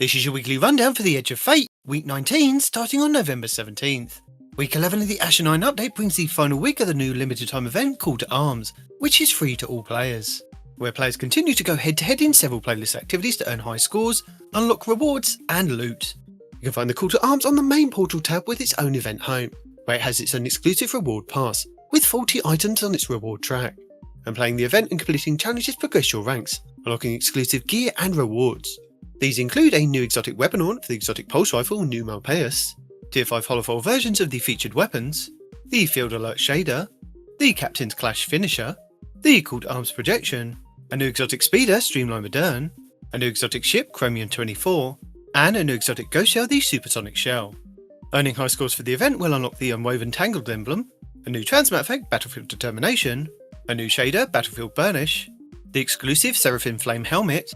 This is your weekly rundown for the Edge of Fate, week 19, starting on November 17th. Week 11 of the Ashen Iron update brings the final week of the new limited time event Call to Arms, which is free to all players, where players continue to go head to head in several playlist activities to earn high scores, unlock rewards, and loot. You can find the Call to Arms on the main portal tab with its own event home, where it has its own exclusive reward pass, with 40 items on its reward track. And playing the event and completing challenges progress your ranks, unlocking exclusive gear and rewards. These include a new exotic weapon ornament for the exotic pulse rifle New Malpaeus, Tier 5 hollow versions of the featured weapons, the Field Alert Shader, the Captain's Clash Finisher, the Call to Arms Projection, a new exotic speeder Streamline Modern, a new exotic ship Chromium 24, and a new exotic ghost shell the Supersonic Shell. Earning high scores for the event will unlock the Unwoven Tangled emblem, a new transmat effect Battlefield Determination, a new shader Battlefield Burnish, the exclusive Seraphim Flame Helmet,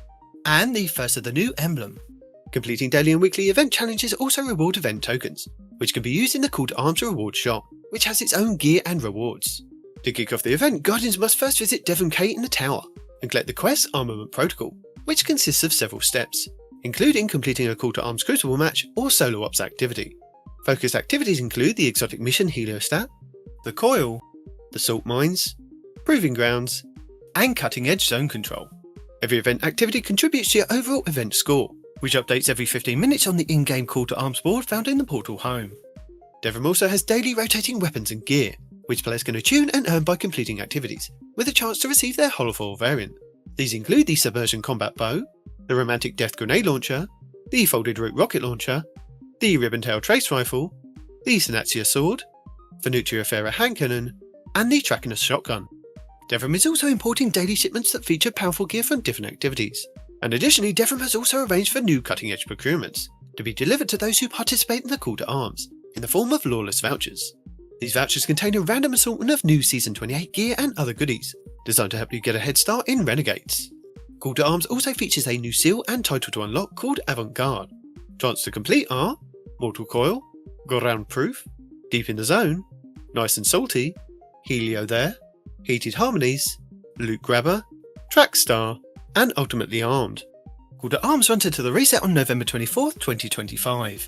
and the first of the new emblem. Completing daily and weekly event challenges also reward event tokens, which can be used in the Call to Arms reward shop, which has its own gear and rewards. To kick off the event, Guardians must first visit Devrim in the tower, and collect the quest Armament Protocol, which consists of several steps, including completing a Call to Arms Crucible match or solo ops activity. Focused activities include the exotic mission Heliostat, the Coil, the Salt Mines, Proving Grounds, and Cutting Edge Zone Control. Every event activity contributes to your overall event score, which updates every 15 minutes on the in-game Call to Arms board found in the portal home. Devrim also has daily rotating weapons and gear, which players can attune and earn by completing activities, with a chance to receive their holofoil variant. These include the Subversion Combat Bow, the Romantic Death Grenade Launcher, the Folded Root Rocket Launcher, the Ribbon-Tail Trace Rifle, the Sanatia Sword, the Nuclear Hand Cannon, and the Trachinus Shotgun. Devrim is also importing daily shipments that feature powerful gear from different activities. And additionally, Devrim has also arranged for new cutting-edge procurements to be delivered to those who participate in the Call to Arms, in the form of Lawless Vouchers. These vouchers contain a random assortment of new Season 28 gear and other goodies, designed to help you get a head start in Renegades. Call to Arms also features a new seal and title to unlock called Avant-Garde. Chance to complete are Mortal Coil, Ground Proof, Deep in the Zone, Nice and Salty, Helio There, Heated Harmonies, Loot Grabber, Track Star, and Ultimately Armed. Call to Arms runs into the reset on November 24th, 2025.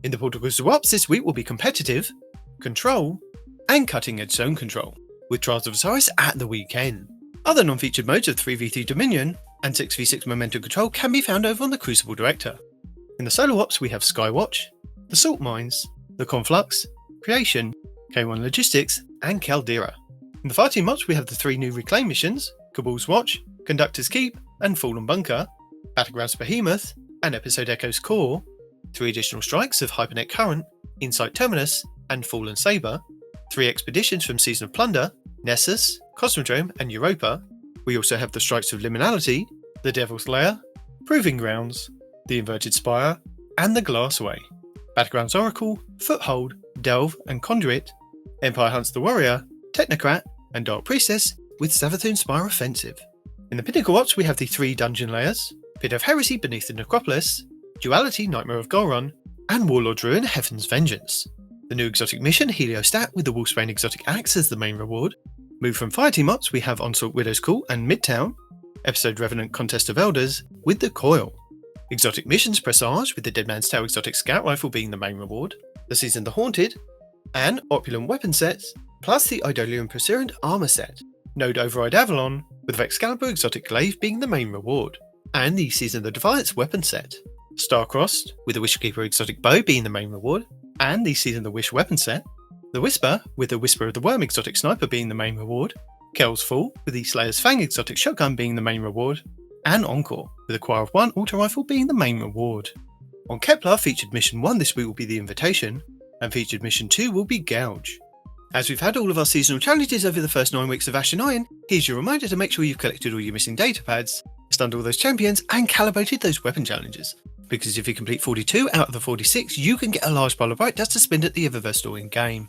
In the Portal Crucible Ops this week will be Competitive, Control, and Cutting Edge Zone Control, with Trials of Osiris at the weekend. Other non-featured modes of 3v3 Dominion and 6v6 Momentum Control can be found over on the Crucible Director. In the Solo Ops we have Skywatch, the Salt Mines, the Conflux, Creation, K1 Logistics, and Caldera. In the Fireteam Ops we have the 3 new Reclaim missions, Cabal's Watch, Conductor's Keep, and Fallen Bunker, Battlegrounds Behemoth, and Episode Echo's Core, 3 additional strikes of Hypernet Current, Insight Terminus, and Fallen Saber, 3 expeditions from Season of Plunder, Nessus, Cosmodrome, and Europa. We also have the strikes of Liminality, the Devil's Lair, Proving Grounds, the Inverted Spire, and the Glassway. Battlegrounds Oracle, Foothold, Delve, and Conduit, Empire Hunts the Warrior, Technocrat, and Dark Priestess, with Savathun Spire Offensive. In the Pinnacle Ops we have the 3 dungeon layers, Pit of Heresy Beneath the Necropolis, Duality Nightmare of Golron, and Warlord Ruin Heaven's Vengeance. The new exotic mission Heliostat with the Wolfsbane Exotic Axe as the main reward. Move from Fireteam Ops we have Onslaught Widow's Call and Midtown, Episode Revenant Contest of Elders with the Coil. Exotic missions Presage with the Dead Man's Tale Exotic Scout Rifle being the main reward, the Season the Haunted, and opulent weapon sets, plus the Idolian Pursuant armor set. Node Override Avalon, with Excalibur Exotic Glaive being the main reward, and the Season of the Defiance weapon set. Starcrossed, with the Wishkeeper Exotic Bow being the main reward, and the Season of the Wish weapon set. The Whisper, with the Whisper of the Worm Exotic Sniper being the main reward. Kel's Fall, with the Slayer's Fang Exotic Shotgun being the main reward. And Encore, with the Choir of One Auto Rifle being the main reward. On Kepler, featured Mission 1 this week will be the Invitation, and featured Mission 2 will be Gouge. As we've had all of our seasonal challenges over the first 9 weeks of Ashen Iron, here's your reminder to make sure you've collected all your missing data pads, stunned all those champions, and calibrated those weapon challenges. Because if you complete 42 out of the 46, you can get a large pile of bright dust to spend at the Eververse store in-game.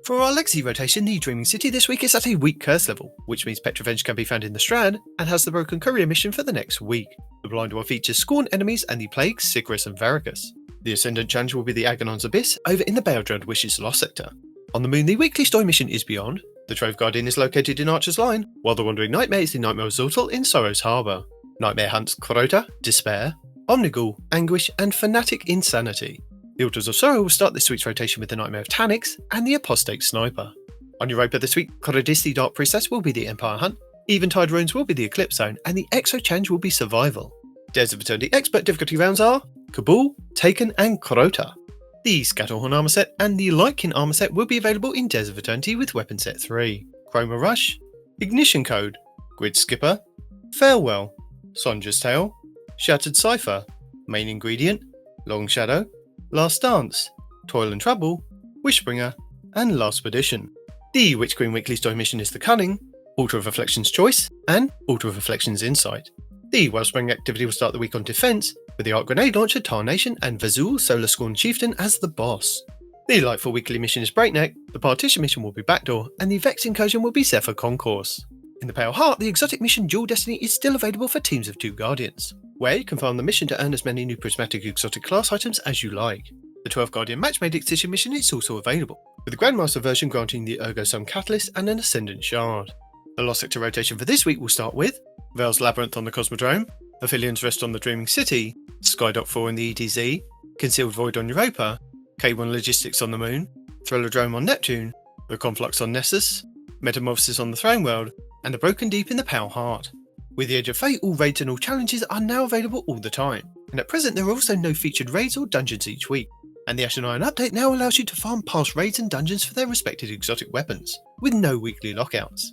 For our Legacy rotation, the Dreaming City this week is at a weak curse level, which means Petrovenge can be found in the Strand, and has the Broken Courier mission for the next week. The Blind One features Scorn enemies and the Plagues, Sigrus and Veracus. The Ascendant challenge will be the Agonon's Abyss over in the Baildred Wishes Lost sector. On the Moon, the weekly story mission is Beyond. The Trove Guardian is located in Archer's Line, while the Wandering Nightmare is the Nightmare Resortal in Sorrow's Harbour. Nightmare hunts Crota, Despair, Omnigul, Anguish, and Fanatic Insanity. The Altars of Sorrow will start this week's rotation with the Nightmare of Tanix and the Apostate Sniper. On Europa this week, Korodis the Dark Priestess will be the Empire Hunt, Eventide Runes will be the Eclipse Zone, and the Exo Change will be Survival. Dares of Eternity Expert difficulty rounds are Cabal, Taken, and Crota. The Scatterhorn armor set and the Lightkin armor set will be available in Dares of Eternity with Weapon Set 3. Chroma Rush, Ignition Code, Grid Skipper, Farewell, Sonja's Tale, Shattered Cipher, Main Ingredient, Long Shadow, Last Dance, Toil and Trouble, Wishbringer, and Last Perdition. The Witch Queen Weekly Story mission is The Cunning, Altar of Reflection's Choice, and Altar of Reflection's Insight. The Wellspring activity will start the week on Defense, with the Arc Grenade Launcher, Tarnation, and Vazul Solar Scorn Chieftain as the boss. The Lightfall Weekly mission is Breakneck, the Partition mission will be Backdoor, and the Vex Incursion will be Zephyr Concourse. In the Pale Heart, the exotic mission Dual Destiny is still available for teams of 2 Guardians, where you can farm the mission to earn as many new prismatic exotic class items as you like. The 12th Guardian Matchmade Excision mission is also available, with the Grandmaster version granting the Ergo Sum Catalyst and an Ascendant Shard. The Lost Sector rotation for this week will start with Veil's Labyrinth on the Cosmodrome, Aphelios Rest on the Dreaming City, Skydock 4 in the EDZ, Concealed Void on Europa, K1 Logistics on the Moon, Thrillodrome on Neptune, the Conflux on Nessus, Metamorphosis on the Throne World, and the Broken Deep in the Pale Heart. With the Edge of Fate, all raids and all challenges are now available all the time, and at present there are also no featured raids or dungeons each week, and the Ashen Iron update now allows you to farm past raids and dungeons for their respected exotic weapons, with no weekly lockouts.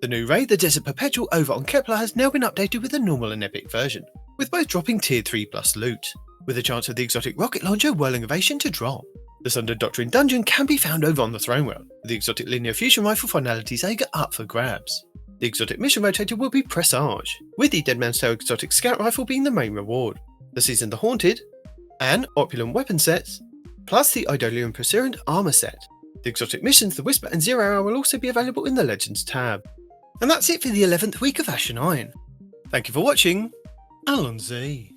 The new raid, the Desert Perpetual over on Kepler, has now been updated with a normal and epic version, with both dropping tier 3 plus loot, with a chance of the exotic rocket launcher Whirling Ovation to drop. The Sundered Doctrine dungeon can be found over on the Throne World, with the exotic linear fusion rifle Finality Zaga up for grabs. The exotic mission rotator will be Presage, with the Dead Man's Tale exotic scout rifle being the main reward, the Season the Haunted, and opulent weapon sets, plus the Idolian Pursuant armor set. The exotic missions, the Whisper and 0 Hour will also be available in the Legends tab. And that's it for the 11th week of Ashen Iron. Thank you for watching. Allons-y.